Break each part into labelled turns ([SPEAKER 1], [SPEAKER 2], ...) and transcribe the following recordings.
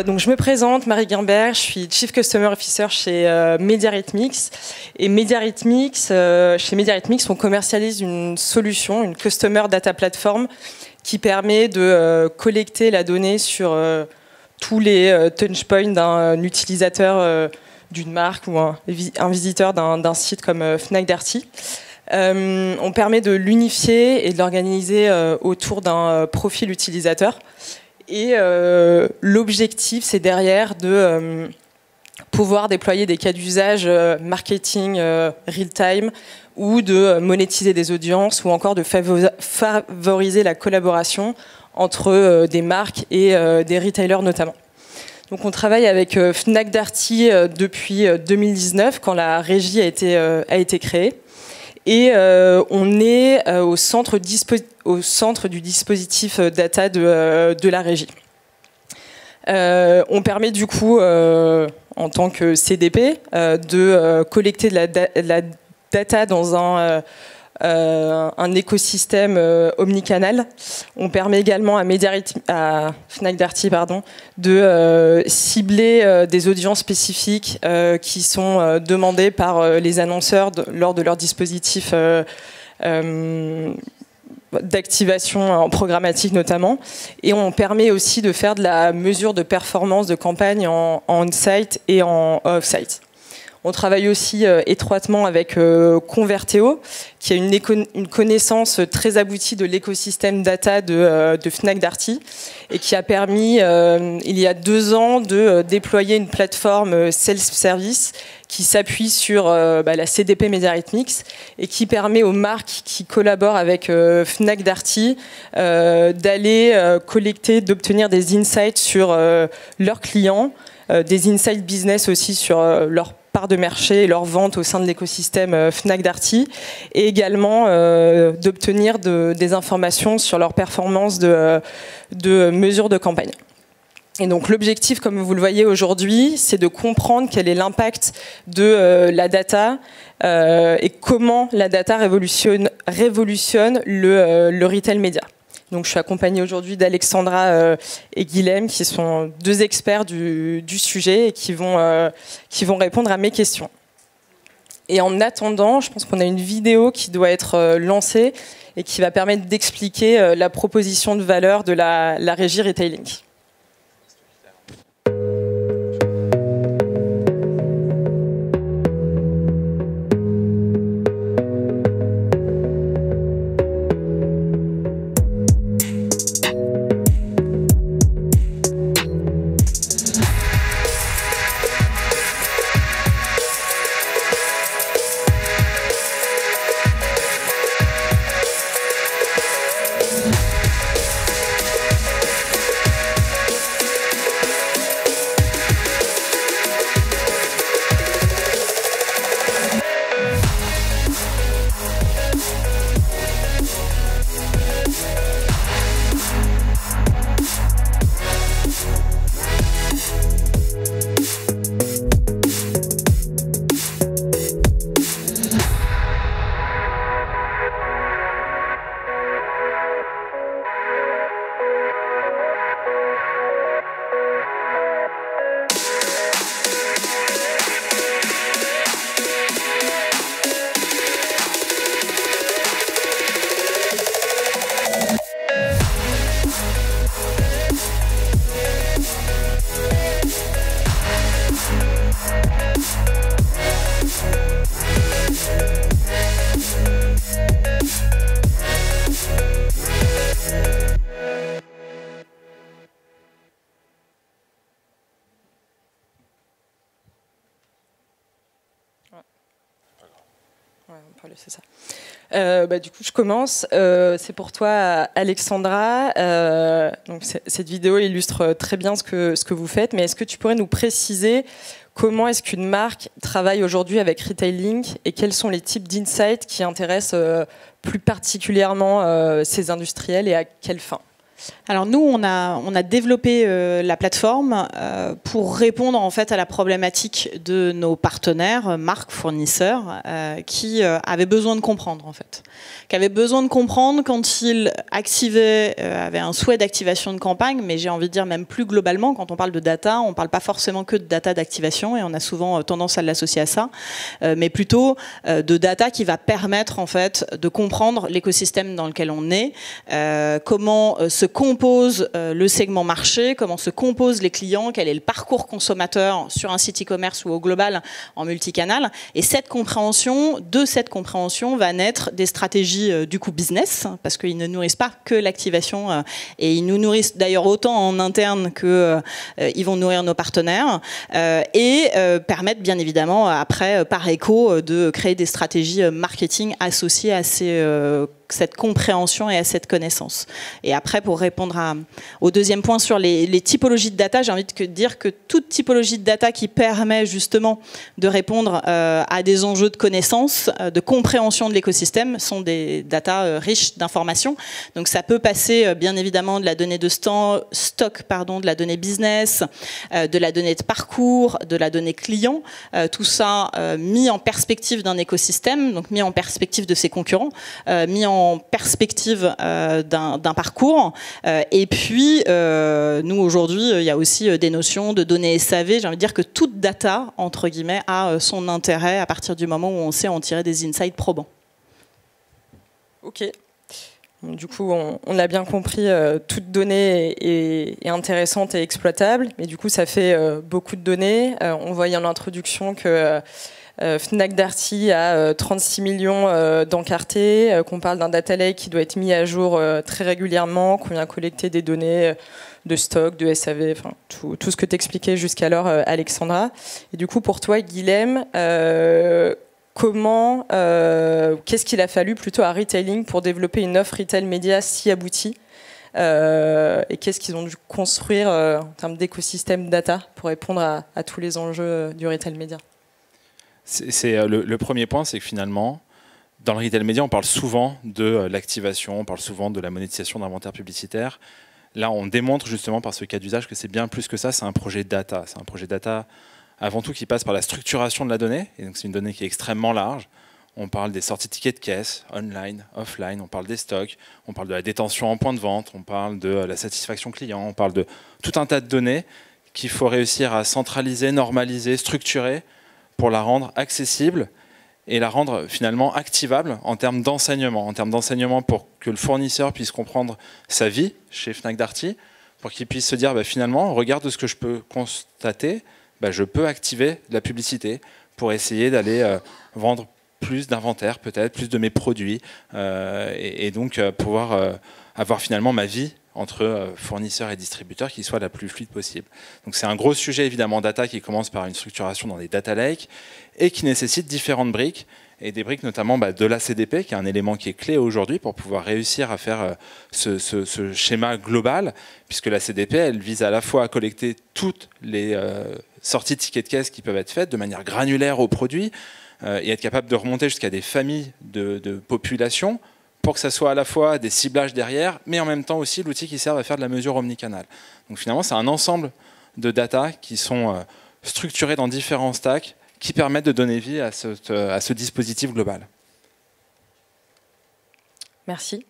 [SPEAKER 1] Donc je me présente, Marie Guimbert, je suis Chief Customer Officer chez MediaRhythmix. Et chez MediaRhythmix, on commercialise une solution, une Customer Data Platform, qui permet de collecter la donnée sur tous les touchpoints d'un utilisateur d'une marque ou un visiteur d'un site comme Fnac Darty. On permet de l'unifier et de l'organiser autour d'un profil utilisateur. Et l'objectif, c'est derrière de pouvoir déployer des cas d'usage marketing real-time ou de monétiser des audiences ou encore de favoriser la collaboration entre des marques et des retailers notamment. Donc on travaille avec Fnac Darty depuis 2019 quand la régie a été créée. Et on est au centre du dispositif data de la régie. On permet du coup, en tant que CDP, de collecter de la data dans un écosystème omnicanal. On permet également à Fnac Darty de cibler des audiences spécifiques qui sont demandées par les annonceurs lors de leur dispositif d'activation programmatique notamment. Et on permet aussi de faire de la mesure de performance de campagne en on-site et en off-site. On travaille aussi étroitement avec Converteo, qui a une connaissance très aboutie de l'écosystème data de Fnac Darty et qui a permis, il y a 2 ans, de déployer une plateforme self-service qui s'appuie sur la CDP MediaRhythmix et qui permet aux marques qui collaborent avec Fnac Darty d'aller collecter, d'obtenir des insights sur leurs clients, des insights business aussi sur leur part de marché et leur vente au sein de l'écosystème Fnac Darty, et également d'obtenir des informations sur leur performance de mesure de campagne. Et donc l'objectif, comme vous le voyez aujourd'hui, c'est de comprendre quel est l'impact de la data et comment la data révolutionne le retail média. Donc je suis accompagnée aujourd'hui d'Alexandra et Guilhem, qui sont 2 experts du sujet et qui vont répondre à mes questions. Et en attendant, je pense qu'on a une vidéo qui doit être lancée et qui va permettre d'expliquer la proposition de valeur de la régie retailing. Ouais, on peut laisser ça. Du coup, je commence. C'est pour toi, Alexandra. Donc, cette vidéo illustre très bien ce que vous faites, mais est-ce que tu pourrais nous préciser comment est-ce qu'une marque travaille aujourd'hui avec retailing et quels sont les types d'insights qui intéressent plus particulièrement ces industriels et à quelle fin?
[SPEAKER 2] Alors nous, on a développé la plateforme pour répondre en fait à la problématique de nos partenaires, marques, fournisseurs, qui avaient besoin de comprendre en fait, qui avaient besoin de comprendre quand ils activaient, avaient un souhait d'activation de campagne, mais j'ai envie de dire même plus globalement, quand on parle de data, on ne parle pas forcément que de data d'activation et on a souvent tendance à l'associer à ça, mais plutôt de data qui va permettre en fait de comprendre l'écosystème dans lequel on est, comment se compose le segment marché, comment se composent les clients, quel est le parcours consommateur sur un site e-commerce ou au global en multicanal. Et de cette compréhension va naître des stratégies du coup business, parce qu'ils ne nourrissent pas que l'activation et ils nous nourrissent d'ailleurs autant en interne que ils vont nourrir nos partenaires et permettre bien évidemment après par écho de créer des stratégies marketing associées à cette compréhension et à cette connaissance. Et après, pour répondre au deuxième point sur les typologies de data, j'ai envie de dire que toute typologie de data qui permet justement de répondre à des enjeux de connaissance, de compréhension de l'écosystème, sont des data riches d'informations. Donc ça peut passer bien évidemment de la donnée de stock, de la donnée business, de la donnée de parcours, de la donnée client, tout ça mis en perspective d'un écosystème, donc mis en perspective de ses concurrents, mis en perspective d'un parcours. Et puis, nous, aujourd'hui, il y a aussi des notions de données SAV. J'ai envie de dire que toute data, entre guillemets, a son intérêt à partir du moment où on sait en tirer des insights probants.
[SPEAKER 1] Ok. Du coup, on l'a bien compris, toute donnée est intéressante et exploitable. Mais du coup, ça fait beaucoup de données. On voyait en introduction que Fnac Darty a 36 millions d'encartés, qu'on parle d'un data lake qui doit être mis à jour très régulièrement, qu'on vient collecter des données de stock, de SAV, enfin tout ce que t'expliquais jusqu'alors, Alexandra. Et du coup, pour toi, Guilhem, qu'est-ce qu'il a fallu plutôt à Retailing pour développer une offre retail média si aboutie et qu'est-ce qu'ils ont dû construire en termes d'écosystème data pour répondre à tous les enjeux du retail média?
[SPEAKER 3] Le premier point, c'est que finalement, dans le retail média, on parle souvent de l'activation, on parle souvent de la monétisation d'inventaire publicitaire. Là, on démontre justement par ce cas d'usage que c'est bien plus que ça, c'est un projet data. C'est un projet data avant tout qui passe par la structuration de la donnée, et donc c'est une donnée qui est extrêmement large. On parle des sorties tickets de caisse, online, offline, on parle des stocks, on parle de la détention en point de vente, on parle de la satisfaction client, on parle de tout un tas de données qu'il faut réussir à centraliser, normaliser, structurer, pour la rendre accessible et la rendre finalement activable en termes d'enseignement. En termes d'enseignement pour que le fournisseur puisse comprendre sa vie chez Fnac Darty, pour qu'il puisse se dire finalement, regarde ce que je peux constater, je peux activer la publicité pour essayer d'aller vendre plus d'inventaire, peut-être plus de mes produits, et donc pouvoir avoir finalement ma vie entre fournisseurs et distributeurs qui soit la plus fluide possible. Donc c'est un gros sujet évidemment data qui commence par une structuration dans des data lakes et qui nécessite différentes briques, et des briques notamment de la CDP qui est un élément qui est clé aujourd'hui pour pouvoir réussir à faire ce schéma global, puisque la CDP elle vise à la fois à collecter toutes les sorties de tickets de caisse qui peuvent être faites de manière granulaire aux produits et être capable de remonter jusqu'à des familles de population, pour que ça soit à la fois des ciblages derrière, mais en même temps aussi l'outil qui sert à faire de la mesure omnicanal. Donc finalement, c'est un ensemble de data qui sont structurés dans différents stacks qui permettent de donner vie à ce dispositif global.
[SPEAKER 1] Merci.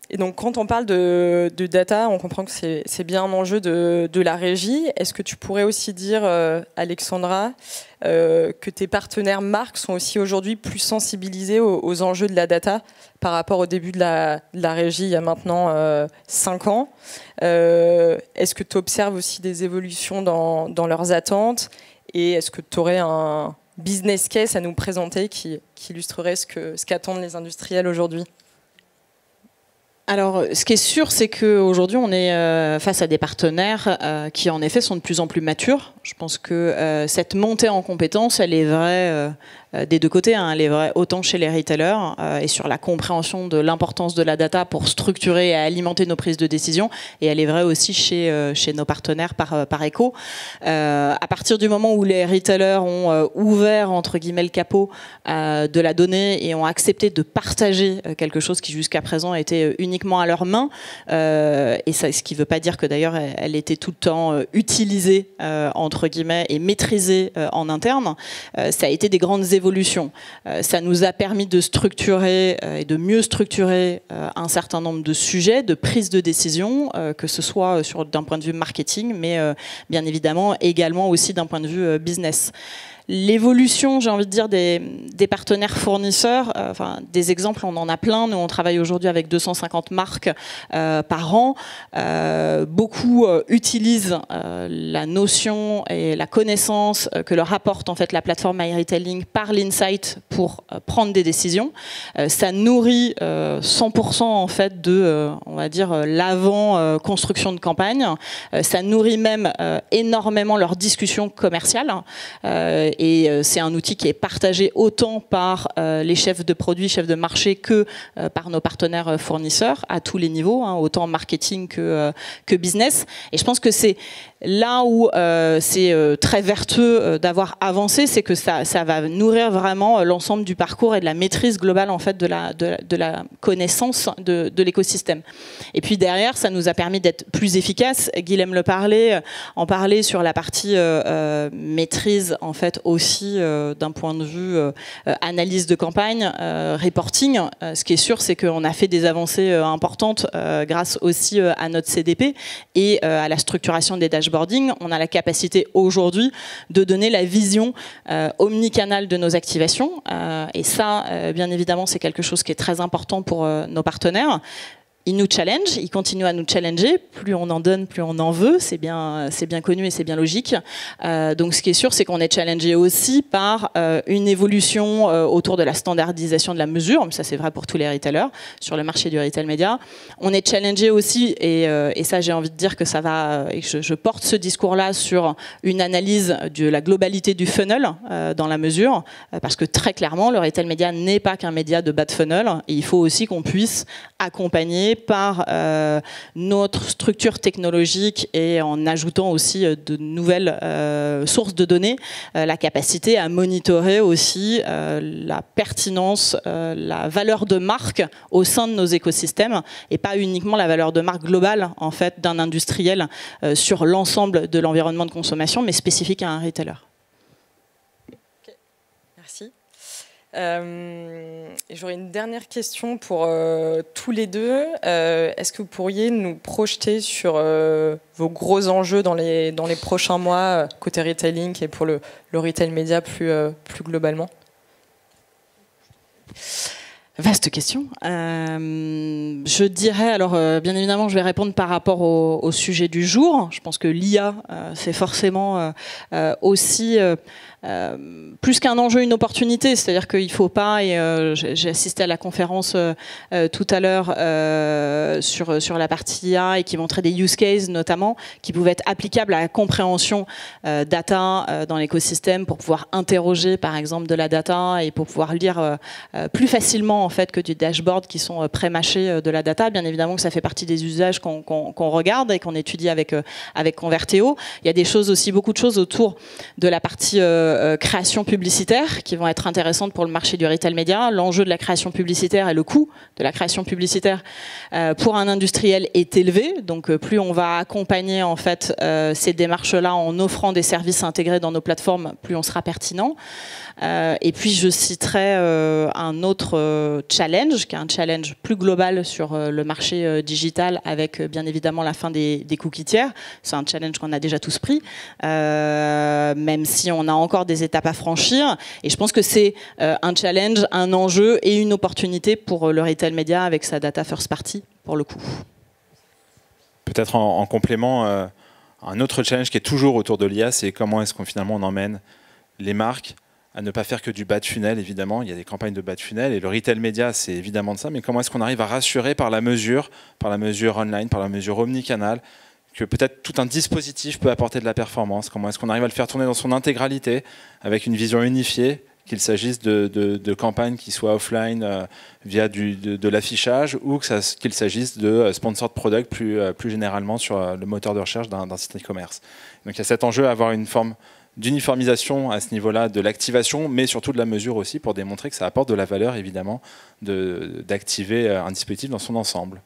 [SPEAKER 1] Et donc, quand on parle de data, on comprend que c'est bien un enjeu de la régie. Est-ce que tu pourrais aussi dire, Alexandra, que tes partenaires marques sont aussi aujourd'hui plus sensibilisés aux enjeux de la data par rapport au début de la régie il y a maintenant 5 ans? Est-ce que tu observes aussi des évolutions dans leurs attentes? Et est-ce que tu aurais un business case à nous présenter qui illustrerait ce qu'attendent les industriels aujourd'hui?
[SPEAKER 2] Alors, ce qui est sûr, c'est qu'aujourd'hui, on est face à des partenaires qui, en effet, sont de plus en plus matures. Je pense que cette montée en compétences, elle est vraie des deux côtés, hein. Elle est vraie autant chez les retailers et sur la compréhension de l'importance de la data pour structurer et alimenter nos prises de décision, et elle est vraie aussi chez nos partenaires par écho. À partir du moment où les retailers ont ouvert entre guillemets le capot de la donnée et ont accepté de partager quelque chose qui jusqu'à présent était uniquement à leurs mains, et ça, ce qui ne veut pas dire que d'ailleurs elle était tout le temps utilisée entre guillemets et maîtrisée en interne, ça a été des grandes évolutions. Ça nous a permis de structurer et de mieux structurer un certain nombre de sujets, de prise de décision, que ce soit d'un point de vue marketing, mais bien évidemment également aussi d'un point de vue business. L'évolution, j'ai envie de dire, des partenaires fournisseurs, enfin, des exemples, on en a plein. Nous, on travaille aujourd'hui avec 250 marques par an. Beaucoup utilisent la notion et la connaissance que leur apporte en fait la plateforme MyRetailing par l'insight pour prendre des décisions. Ça nourrit 100% en fait de, on va dire, l'avant construction de campagne. Ça nourrit même énormément leurs discussions commerciales. Et c'est un outil qui est partagé autant par les chefs de produits, chefs de marché que par nos partenaires fournisseurs à tous les niveaux, hein, autant marketing que business. Et je pense que c'est là où c'est très vertueux d'avoir avancé, c'est que ça va nourrir vraiment l'ensemble du parcours et de la maîtrise globale en fait de la connaissance de l'écosystème. Et puis derrière, ça nous a permis d'être plus efficaces. Guilhem le parlait, en parlait sur la partie maîtrise en fait aussi d'un point de vue analyse de campagne, reporting. Ce qui est sûr, c'est qu'on a fait des avancées importantes grâce aussi à notre CDP et à la structuration des dashboarding. On a la capacité aujourd'hui de donner la vision omnicanale de nos activations. Et ça, bien évidemment, c'est quelque chose qui est très important pour nos partenaires. Ils nous challenge, ils continuent à nous challenger. Plus on en donne, plus on en veut. C'est bien connu et c'est bien logique. Donc, ce qui est sûr, c'est qu'on est challengé aussi par une évolution autour de la standardisation de la mesure. Ça, c'est vrai pour tous les retailers sur le marché du retail média. On est challengé aussi, et ça, j'ai envie de dire que ça va. Et je porte ce discours-là sur une analyse de la globalité du funnel dans la mesure, parce que très clairement, le retail média n'est pas qu'un média de bas de funnel. Et il faut aussi qu'on puisse accompagner par notre structure technologique et en ajoutant aussi de nouvelles sources de données, la capacité à monitorer aussi la pertinence, la valeur de marque au sein de nos écosystèmes et pas uniquement la valeur de marque globale en fait d'un industriel sur l'ensemble de l'environnement de consommation, mais spécifique à un retailer.
[SPEAKER 1] Merci. J'aurais une dernière question pour tous les deux. Est-ce que vous pourriez nous projeter sur vos gros enjeux dans les prochains mois, côté retailing et pour le retail média plus globalement ?
[SPEAKER 2] Vaste question. Je dirais, alors bien évidemment, je vais répondre par rapport au sujet du jour. Je pense que l'IA, c'est forcément aussi plus qu'un enjeu, une opportunité. C'est-à-dire qu'il ne faut pas, et j'ai assisté à la conférence tout à l'heure sur la partie IA et qui montrait des use cases notamment qui pouvaient être applicables à la compréhension data dans l'écosystème pour pouvoir interroger par exemple de la data et pour pouvoir lire plus facilement en fait que du dashboard qui sont pré-mâchés de la data. Bien évidemment que ça fait partie des usages qu'on regarde et qu'on étudie avec Converteo. Il y a des choses aussi, beaucoup de choses autour de la partie création publicitaire qui vont être intéressantes pour le marché du retail média. L'enjeu de la création publicitaire et le coût de la création publicitaire pour un industriel est élevé. Donc plus on va accompagner en fait ces démarches-là en offrant des services intégrés dans nos plateformes, plus on sera pertinent. Et puis je citerai un autre challenge, qui est un challenge plus global sur le marché digital avec bien évidemment la fin des cookies tiers. C'est un challenge qu'on a déjà tous pris, même si on a encore des étapes à franchir. Et je pense que c'est un challenge, un enjeu et une opportunité pour le retail média avec sa data first party pour le coup.
[SPEAKER 3] Peut-être en complément, un autre challenge qui est toujours autour de l'IA, c'est comment est-ce qu'on finalement on emmène les marques à ne pas faire que du bas de funnel, évidemment. Il y a des campagnes de bas de funnel et le retail média, c'est évidemment de ça. Mais comment est-ce qu'on arrive à rassurer par la mesure online, par la mesure omnicanal, que peut-être tout un dispositif peut apporter de la performance? Comment est-ce qu'on arrive à le faire tourner dans son intégralité, avec une vision unifiée qu'il s'agisse de campagnes qui soient offline via de l'affichage ou qu'il s'agisse de sponsored product plus généralement sur le moteur de recherche d'un site e-commerce. Donc il y a cet enjeu à avoir une forme d'uniformisation à ce niveau-là de l'activation, mais surtout de la mesure aussi pour démontrer que ça apporte de la valeur évidemment d'activer un dispositif dans son ensemble.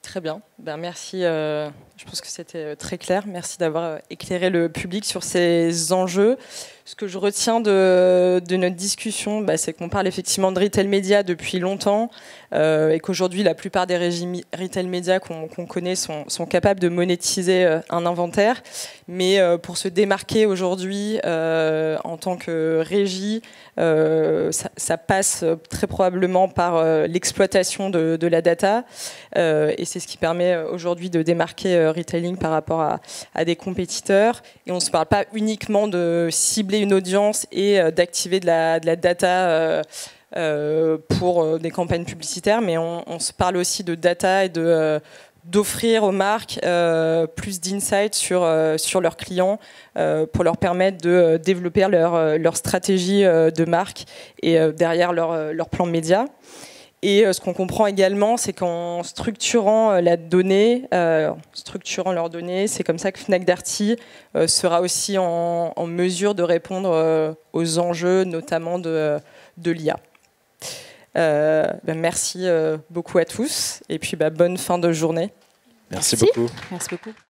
[SPEAKER 1] Très bien, ben, merci. Je pense que c'était très clair. Merci d'avoir éclairé le public sur ces enjeux. Ce que je retiens de notre discussion, bah, c'est qu'on parle effectivement de retail média depuis longtemps et qu'aujourd'hui, la plupart des régimes retail média qu'on connaît sont capables de monétiser un inventaire. Mais pour se démarquer aujourd'hui en tant que régie, ça passe très probablement par l'exploitation de la data. Et c'est ce qui permet aujourd'hui de démarquer retailing par rapport à des compétiteurs. Et on ne se parle pas uniquement de cibler une audience et d'activer de la data pour des campagnes publicitaires, mais on se parle aussi de data et d'offrir aux marques plus d'insights sur leurs clients pour leur permettre de développer leur stratégie de marque et derrière leur plan média. Et ce qu'on comprend également, c'est qu'en structurant leurs données, c'est comme ça que Fnac Darty sera aussi en mesure de répondre aux enjeux, notamment de l'IA. Merci beaucoup à tous, et puis bonne fin de journée.
[SPEAKER 3] Merci beaucoup.
[SPEAKER 2] Merci beaucoup.